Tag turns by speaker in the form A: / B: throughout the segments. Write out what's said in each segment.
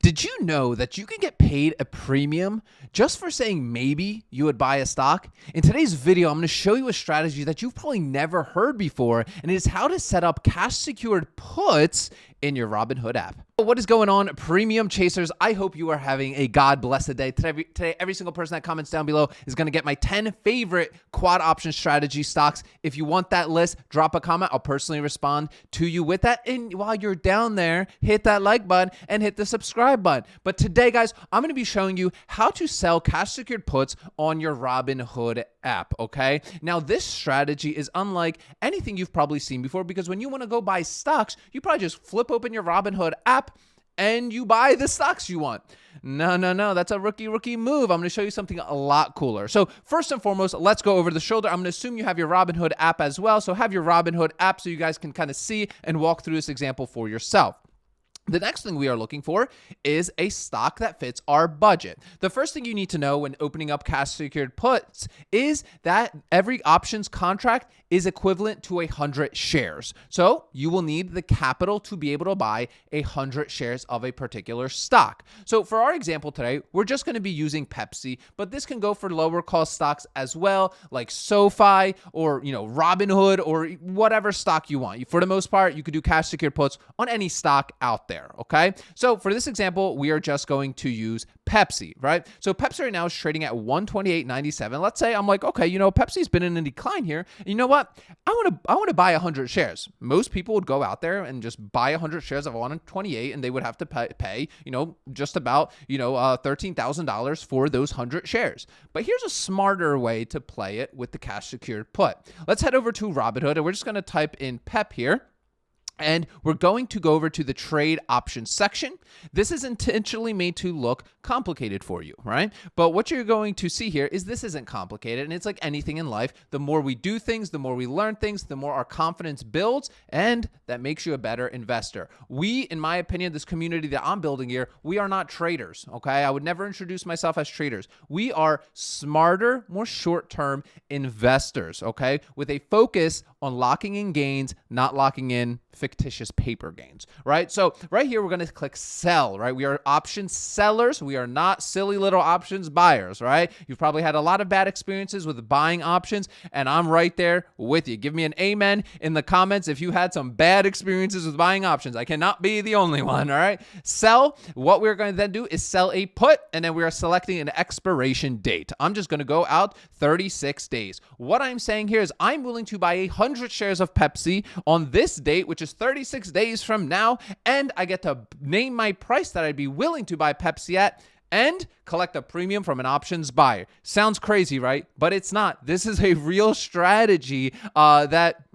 A: Did you know that you can get paid a premium just for saying maybe you would buy a stock? In today's video, I'm going to show you a strategy that you've probably never heard before, and it is how to set up cash-secured puts in your Robinhood app. What is going on, premium chasers? I hope you are having a God-blessed day. Today, every single person that comments down below is going to get my 10 favorite quad option strategy stocks. If you want that list, drop a comment. I'll personally respond to you with that. And while you're down there, hit that like button and hit the subscribe button. But today, guys, I'm going to be showing you how to sell cash-secured puts on your Robinhood app, okay? Now, this strategy is unlike anything you've probably seen before, because when you want to go buy stocks, you probably just flip open your Robinhood app and you buy the stocks you want. No, that's a rookie move. I'm going to show you something a lot cooler. So first and foremost, let's go over the shoulder. I'm going to assume you have your Robinhood app as well. So have your Robinhood app so you guys can kind of see and walk through this example for yourself. The next thing we are looking for is a stock that fits our budget. The first thing you need to know when opening up cash secured puts is that every options contract is equivalent to 100 shares. So you will need the capital to be able to buy 100 shares of a particular stock. So for our example today, we're just going to be using Pepsi, but this can go for lower cost stocks as well, like SoFi or Robinhood or whatever stock you want. For the most part, you could do cash secured puts on any stock out there. Okay. So for this example, we are just going to use Pepsi, right? So Pepsi right now is trading at $128.97. Let's say I'm like, okay, Pepsi's been in a decline here. And you know what? I want to buy 100 shares. Most people would go out there and just buy 100 shares of 128, and they would have to pay just about, $13,000 for those 100 shares. But here's a smarter way to play it with the cash secured put. Let's head over to Robinhood, and we're just going to type in PEP here. And we're going to go over to the trade options section. This is intentionally made to look complicated for you, right? But what you're going to see here is this isn't complicated. And it's like anything in life. The more we do things, the more we learn things, the more our confidence builds. And that makes you a better investor. We, in my opinion, this community that I'm building here, we are not traders, okay? I would never introduce myself as traders. We are smarter, more short-term investors, okay? With a focus on locking in gains, not locking in fictitious paper gains, right? So right here, we're going to click sell, right? We are option sellers. We are not silly little options buyers, right? You've probably had a lot of bad experiences with buying options, and I'm right there with you. Give me an amen in the comments if you had some bad experiences with buying options. I cannot be the only one, all right? Sell, what we're going to then do is sell a put, and then we are selecting an expiration date. I'm just going to go out 36 days. What I'm saying here is I'm willing to buy 100 shares of Pepsi on this date, which is 36 days from now, and I get to name my price that I'd be willing to buy Pepsi at and collect a premium from an options buyer. Sounds crazy, right? But it's not. This is a real strategy that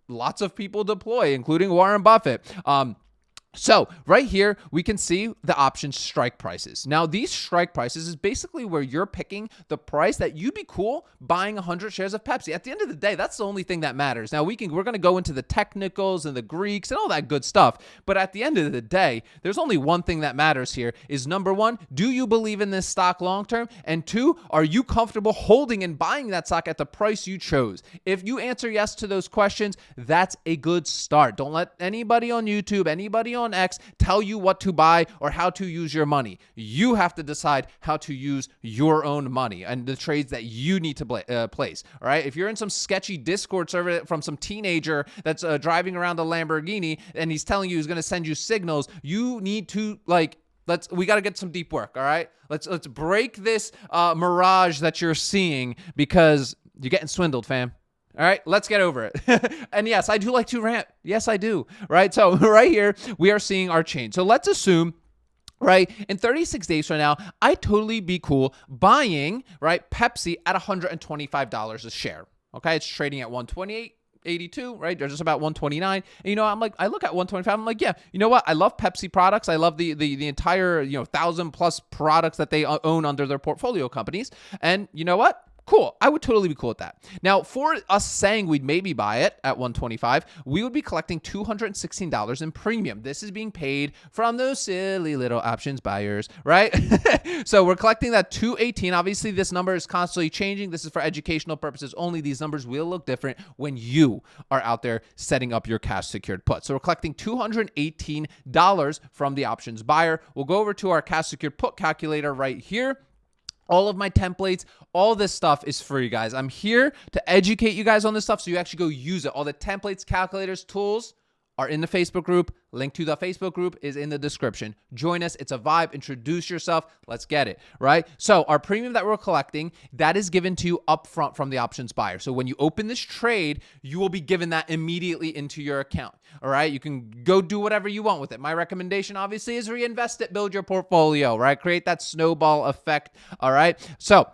A: lots of people deploy, including Warren Buffett. So right here, we can see the option strike prices. Now, these strike prices is basically where you're picking the price that you'd be cool buying 100 shares of Pepsi. At the end of the day, that's the only thing that matters. Now, we're going to go into the technicals and the Greeks and all that good stuff. But at the end of the day, there's only one thing that matters here is number one, do you believe in this stock long-term? And two, are you comfortable holding and buying that stock at the price you chose? If you answer yes to those questions, that's a good start. Don't let anybody on YouTube, anybody on X tell you what to buy or how to use your money. You have to decide how to use your own money and the trades that you need to place. All right. If you're in some sketchy Discord server from some teenager that's driving around a Lamborghini and he's telling you he's going to send you signals, you need to we got to get some deep work. All right. Let's break this mirage that you're seeing because you're getting swindled, fam. All right, let's get over it. And yes, I do like to rant. Yes, I do. Right. So right here, we are seeing our change. So let's assume, right, in 36 days from now, I'd totally be cool buying, right, Pepsi at $125 a share. Okay, it's trading at 128.82, right? They're just about 129. And, I'm like, I look at 125. I'm like, yeah, you know what? I love Pepsi products. I love the entire, 1,000+ products that they own under their portfolio companies. And you know what? Cool. I would totally be cool with that. Now, for us saying we'd maybe buy it at 125, we would be collecting $216 in premium. This is being paid from those silly little options buyers, right? So we're collecting that 218. Obviously, this number is constantly changing. This is for educational purposes only. These numbers will look different when you are out there setting up your cash secured put. So we're collecting $218 from the options buyer. We'll go over to our cash secured put calculator right here. All of my templates, all this stuff is free, guys. I'm here to educate you guys on this stuff so you actually go use it. All the templates, calculators, tools are in the Facebook group. Link to the Facebook group is in the description. Join us. It's a vibe. Introduce yourself. Let's get it, right? So our premium that we're collecting, that is given to you upfront from the options buyer. So when you open this trade, you will be given that immediately into your account, all right? You can go do whatever you want with it. My recommendation, obviously, is reinvest it, build your portfolio, right? Create that snowball effect, all right? So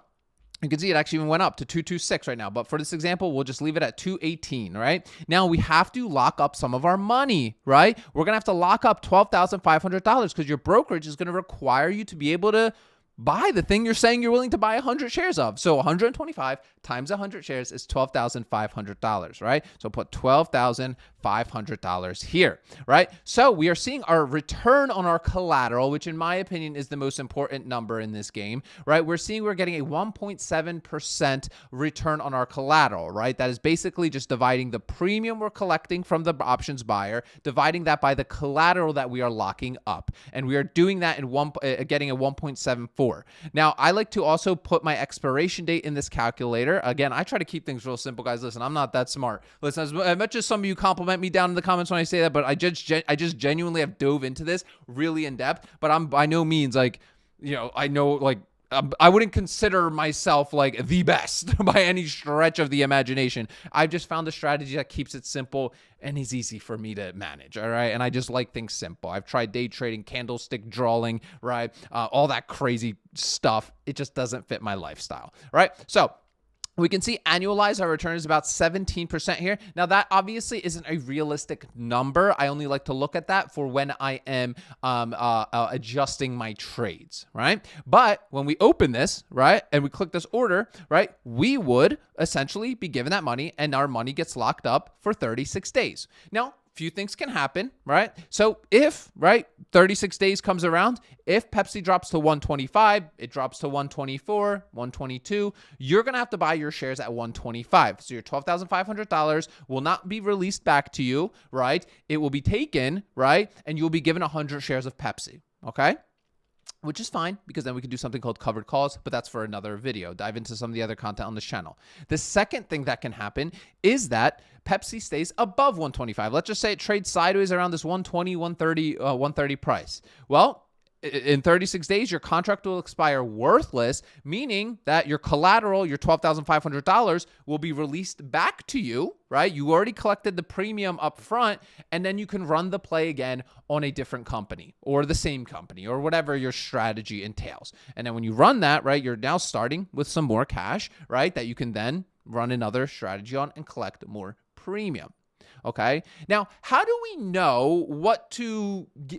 A: you can see it actually even went up to 226 right now. But for this example, we'll just leave it at 218, right? Now we have to lock up some of our money, right? We're going to have to lock up $12,500 because your brokerage is going to require you to be able to buy the thing you're saying you're willing to buy 100 shares of. So 125 times 100 shares is $12,500, right? So put $12,500 here, right? So we are seeing our return on our collateral, which in my opinion is the most important number in this game, right? We're seeing we're getting a 1.7% return on our collateral, right? That is basically just dividing the premium we're collecting from the options buyer, dividing that by the collateral that we are locking up. And we are doing that in getting a 1.74. Now, I like to also put my expiration date in this calculator. Again, I try to keep things real simple, guys. Listen, I'm not that smart. Listen, as much as some of you compliment me down in the comments when I say that, but I just genuinely have dove into this really in depth. But I'm by no means like, I know like I wouldn't consider myself like the best by any stretch of the imagination. I've just found a strategy that keeps it simple and is easy for me to manage, all right? And I just like things simple. I've tried day trading, candlestick drawing, right? All that crazy stuff. It just doesn't fit my lifestyle, right? So we can see annualized our return is about 17% here. Now that obviously isn't a realistic number. I only like to look at that for when I am adjusting my trades, right? But when we open this, right, and we click this order, right, we would essentially be given that money and our money gets locked up for 36 days. Now, few things can happen, right? So if, right, 36 days comes around, if Pepsi drops to 125, it drops to 124, 122, you're going to have to buy your shares at 125. So your $12,500 will not be released back to you, right? It will be taken, right? And you'll be given 100 shares of Pepsi, okay? Which is fine because then we can do something called covered calls, but that's for another video. Dive into some of the other content on this channel. The second thing that can happen is that Pepsi stays above 125. Let's just say it trades sideways around this 120, 130 price. Well, in 36 days, your contract will expire worthless, meaning that your collateral, your $12,500 will be released back to you, right? You already collected the premium up front, and then you can run the play again on a different company or the same company or whatever your strategy entails. And then when you run that, right, you're now starting with some more cash, right, that you can then run another strategy on and collect more premium. Okay. Now, how do we know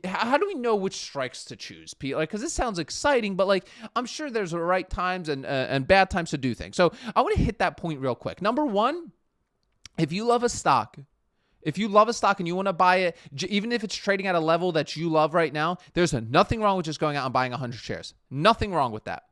A: how do we know which strikes to choose, Pete? Like, because this sounds exciting, but like, I'm sure there's right times and bad times to do things. So I want to hit that point real quick. Number one, if you love a stock and you want to buy it, even if it's trading at a level that you love right now, there's nothing wrong with just going out and buying 100 shares. Nothing wrong with that.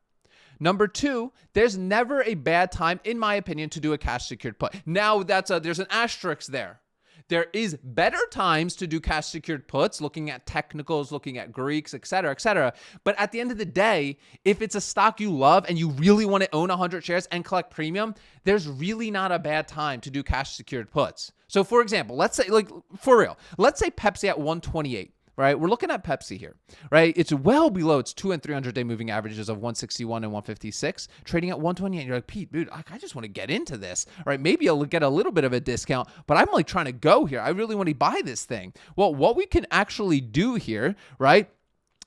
A: Number two, there's never a bad time, in my opinion, to do a cash secured put. Now, there's an asterisk there. There is better times to do cash secured puts, looking at technicals, looking at Greeks, et cetera, et cetera. But at the end of the day, if it's a stock you love and you really want to own 100 shares and collect premium, there's really not a bad time to do cash secured puts. So for example, let's say, like, for real, let's say Pepsi at 128. Right? We're looking at Pepsi here, right? It's well below its 200- and 300-day moving averages of 161 and 156, trading at 128. You're like, Pete, dude, I just want to get into this, right? Maybe I'll get a little bit of a discount, but I'm like trying to go here. I really want to buy this thing. Well, what we can actually do here, right,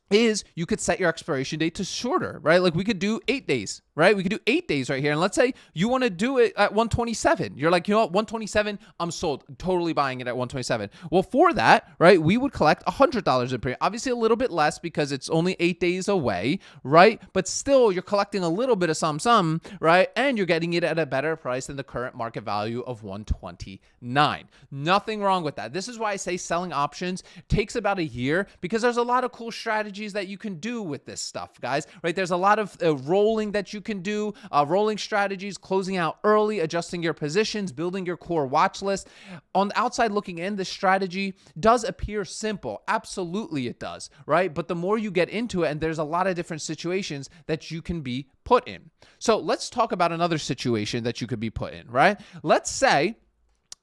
A: is you could set your expiration date to shorter, right? Like we could do 8 days, right? We could do 8 days right here. And let's say you want to do it at 127. You're like, you know what, 127, I'm sold, totally buying it at 127. Well, for that, right, we would collect $100 in premium. Obviously a little bit less because it's only 8 days away, right? But still you're collecting a little bit of some, right? And you're getting it at a better price than the current market value of 129. Nothing wrong with that. This is why I say selling options takes about a year, because there's a lot of cool strategies that you can do with this stuff, guys, right? There's a lot of rolling that you can do, rolling strategies, closing out early, adjusting your positions, building your core watch list. On the outside looking in, this strategy does appear simple. Absolutely it does, right? But the more you get into it, and there's a lot of different situations that you can be put in. So let's talk about another situation that you could be put in, right? Let's say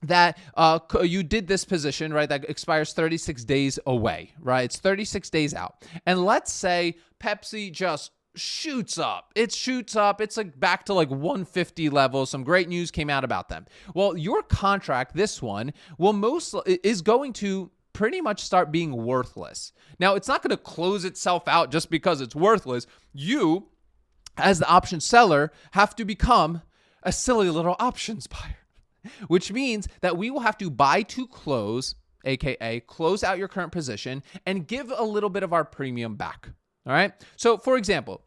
A: that you did this position, right, that expires 36 days away, right? It's 36 days out. And let's say Pepsi just shoots up. It shoots up. It's like back to like 150 levels. Some great news came out about them. Well, your contract, this one, is going to pretty much start being worthless. Now, it's not going to close itself out just because it's worthless. You, as the option seller, have to become a silly little options buyer, which means that we will have to buy to close, aka close out your current position and give a little bit of our premium back. All right. So for example,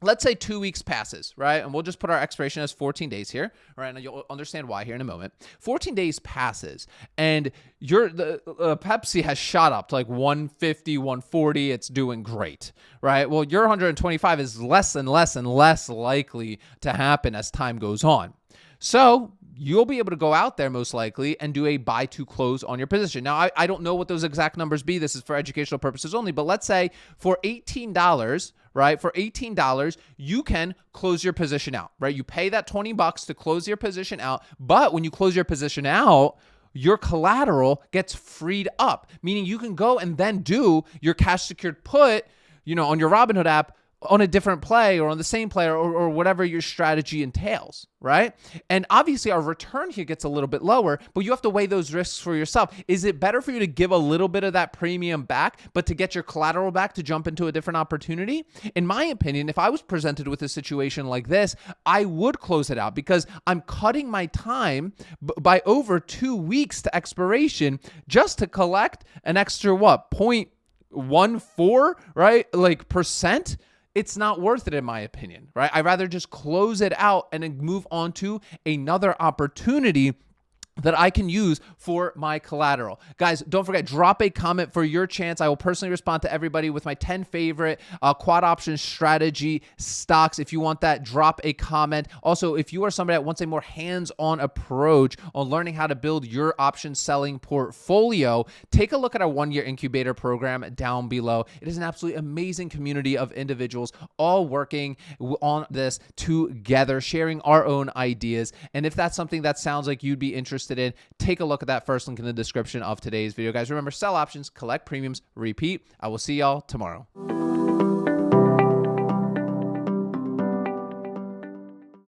A: let's say 2 weeks passes, right? And we'll just put our expiration as 14 days here, right? And you'll understand why here in a moment. 14 days passes and the Pepsi has shot up to like 150, 140. It's doing great, right? Well, your 125 is less and less and less likely to happen as time goes on. So you'll be able to go out there most likely and do a buy to close on your position. Now, I don't know what those exact numbers be. This is for educational purposes only, but let's say for $18, right? For $18, you can close your position out, right? You pay that $20 to close your position out, but when you close your position out, your collateral gets freed up, meaning you can go and then do your cash secured put, on your Robinhood app on a different play or on the same play or whatever your strategy entails, right? And obviously our return here gets a little bit lower, but you have to weigh those risks for yourself. Is it better for you to give a little bit of that premium back, but to get your collateral back to jump into a different opportunity? In my opinion, if I was presented with a situation like this, I would close it out because I'm cutting my time by over 2 weeks to expiration just to collect an extra 0.14, right? Like percent. It's not worth it in my opinion, right? I'd rather just close it out and then move on to another opportunity that I can use for my collateral. Guys, don't forget, drop a comment for your chance. I will personally respond to everybody with my 10 favorite quad option strategy stocks. If you want that, drop a comment. Also, if you are somebody that wants a more hands-on approach on learning how to build your option selling portfolio, take a look at our 1-year incubator program down below. It is an absolutely amazing community of individuals all working on this together, sharing our own ideas. And if that's something that sounds like you'd be interested in, take a look at that first link in the description of today's video. Guys, remember, sell options, collect premiums, repeat. I will see y'all tomorrow.